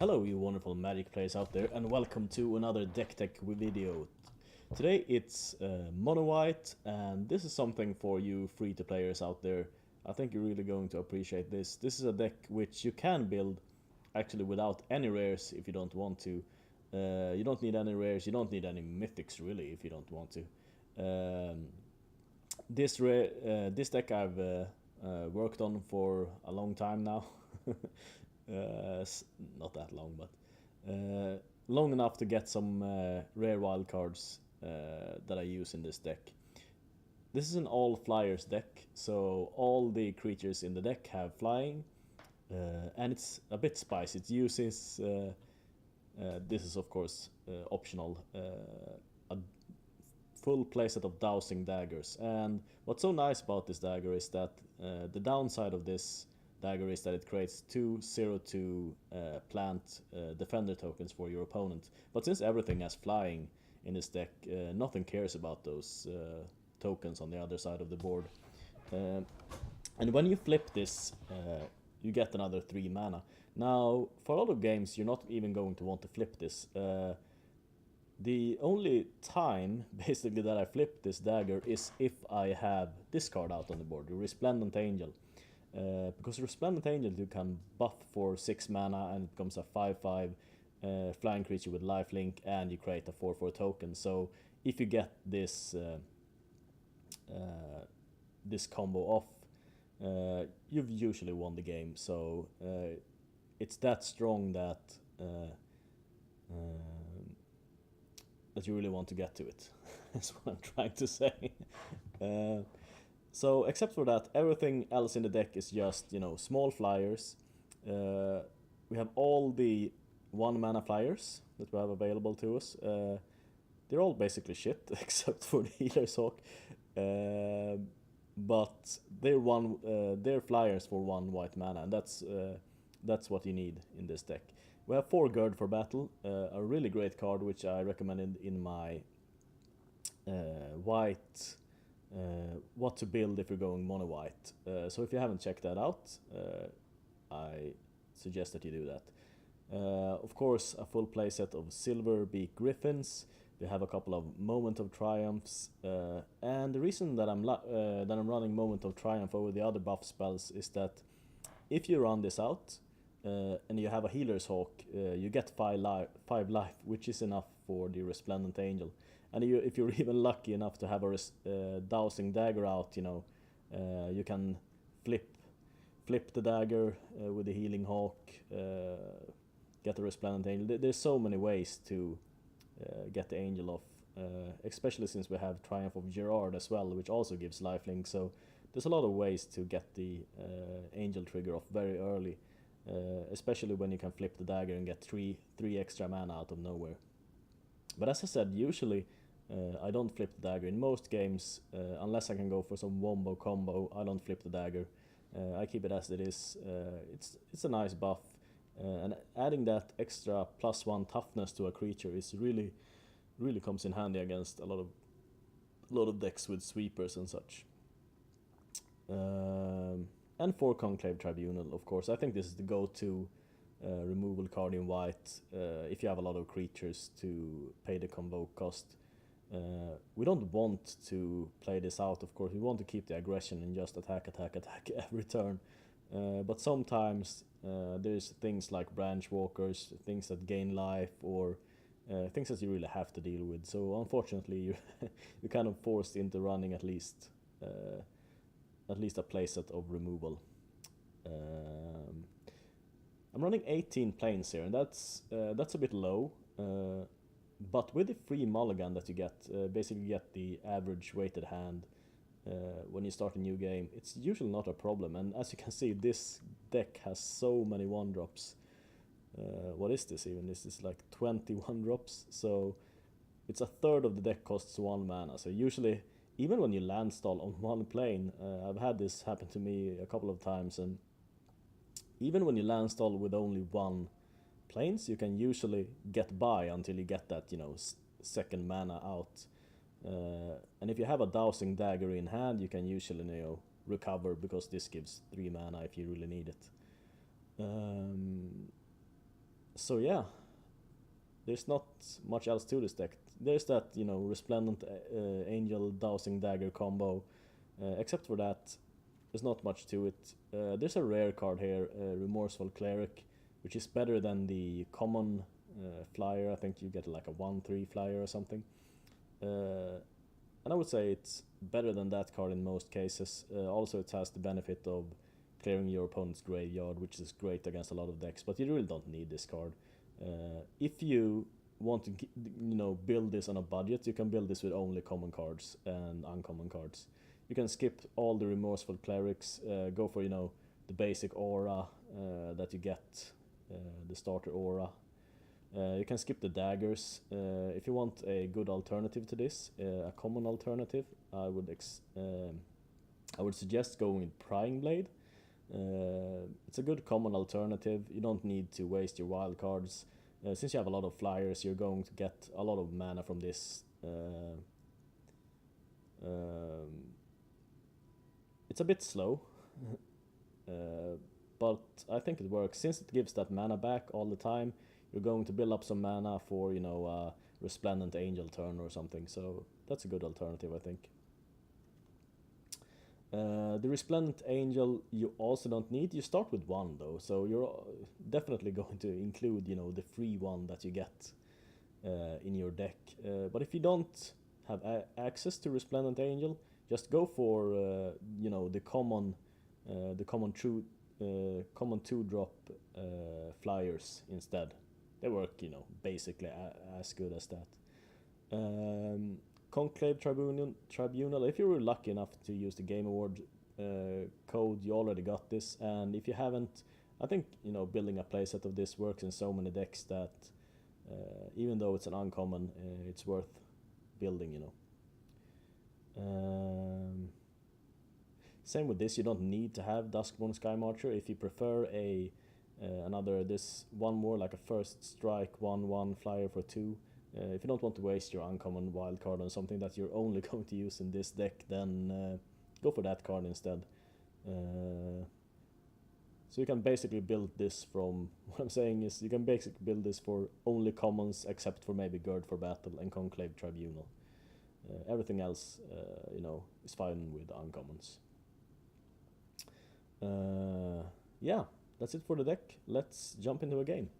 Hello you wonderful Magic players out there, and welcome to another deck tech video. Today it's mono white, and this is something for you free to players out there. I think you're really going to appreciate this. This is a deck which you can build actually without any rares if you don't want to. You don't need any rares, you don't need any mythics really if you don't want to. This deck I've worked on for a long time now. Not that long, but long enough to get some rare wildcards that I use in this deck. This is an all flyers deck, so all the creatures in the deck have flying, and it's a bit spicy. It uses, this is of course optional, a full playset of Dowsing Daggers. And what's so nice about this dagger is that the downside of this dagger is that it creates 2/0/2 plant defender tokens for your opponent. But since everything has flying in this deck, nothing cares about those tokens on the other side of the board. And when you flip this, you get another 3 mana. Now, for a lot of games, you're not even going to want to flip this. The only time, basically, that I flip this dagger is if I have this card out on the board, the Resplendent Angel. Because Resplendent Angel you can buff for 6 mana and it becomes a 5/5 flying creature with lifelink, and you create a 4/4 token. So if you get this this combo off, you've usually won the game. So it's that strong that that you really want to get to it. That's what I'm trying to say. So except for that, everything else in the deck is just, you know, small flyers. We have all the 1 mana flyers that we have available to us. They're all basically shit except for the Healer's Hawk. But they're flyers for 1 white mana, and that's what you need in this deck. We have 4 Gird for Battle, a really great card which I recommended in my white what to build if you're going mono white. So if you haven't checked that out, I suggest that you do that. Of course, a full playset of Silver Beak Griffins. We have a couple of Moment of Triumphs, and the reason that I'm running Moment of Triumph over the other buff spells is that if you run this out and you have a Healer's Hawk, you get 5 life, which is enough for the Resplendent Angel. And if you're even lucky enough to have a Dowsing Dagger out, you know, you can flip the dagger with the Healing Hawk, get the Resplendent Angel. There's so many ways to get the Angel off, especially since we have Triumph of Gerard as well, which also gives lifelink. So there's a lot of ways to get the Angel trigger off very early, especially when you can flip the dagger and get 3 extra mana out of nowhere. But as I said, usually I don't flip the dagger. In most games, unless I can go for some wombo combo, I don't flip the dagger. I keep it as it is. It's a nice buff, and adding that extra +1 toughness to a creature is really comes in handy against a lot of decks with sweepers and such. And for Conclave Tribunal, of course. I think this is the go-to removal card in white if you have a lot of creatures to pay the convoke cost. We don't want to play this out, of course. We want to keep the aggression and just attack every turn. But sometimes there's things like Branch Walkers, things that gain life, or things that you really have to deal with. So unfortunately, you're kind of forced into running at least a playset of removal. I'm running 18 planes here, and that's a bit low. But with the free mulligan that you get, basically get the average weighted hand when you start a new game, it's usually not a problem. And as you can see, this deck has so many 1-drops. What is this even? This is like 21 drops, so it's a third of the deck costs 1 mana. So usually, even when you land stall on 1 plane, I've had this happen to me a couple of times, and even when you land stall with only 1 planes, you can usually get by until you get that, you know, second mana out. And if you have a Dowsing Dagger in hand, you can usually, you know, recover, because this gives 3 mana if you really need it. So yeah, there's not much else to this deck. There's that, you know, Resplendent Angel Dowsing Dagger combo. Except for that, there's not much to it. There's a rare card here, Remorseful Cleric, which is better than the common flyer. I think you get like a 1/3 flyer or something. And I would say it's better than that card in most cases. Also, it has the benefit of clearing your opponent's graveyard, which is great against a lot of decks, but you really don't need this card. If you want to, you know, build this on a budget, you can build this with only common cards and uncommon cards. You can skip all the Remorseful Clerics, go for, you know, the basic aura that you get, the starter aura. You can skip the daggers. If you want a good alternative to this, a common alternative, I would suggest going with Prying Blade. It's a good common alternative. You don't need to waste your wild cards. Since you have a lot of flyers, you're going to get a lot of mana from this. It's a bit slow, but I think it works. Since it gives that mana back all the time, you're going to build up some mana for, you know, Resplendent Angel turn or something. So that's a good alternative, I think. The Resplendent Angel you also don't need. You start with one though, so you're definitely going to include, you know, the free one that you get in your deck. But if you don't have access to Resplendent Angel, just go for you know, the common common 2-drop flyers instead. They work, you know, basically as good as that. Conclave Tribunal, if you were lucky enough to use the Game Award code, you already got this, and if you haven't, I think, you know, building a playset of this works in so many decks that even though it's an uncommon, it's worth building, you know. Same with this, you don't need to have Duskborn Sky Marcher. If you prefer this one more, like a first strike 1/1 flyer for 2, if you don't want to waste your uncommon wild card on something that you're only going to use in this deck, then go for that card instead. So you can basically build this from, what I'm saying is, you can basically build this for only commons, except for maybe Gird for Battle and Conclave Tribunal. Everything else, you know, is fine with uncommons. Yeah, that's it for the deck. Let's jump into a game.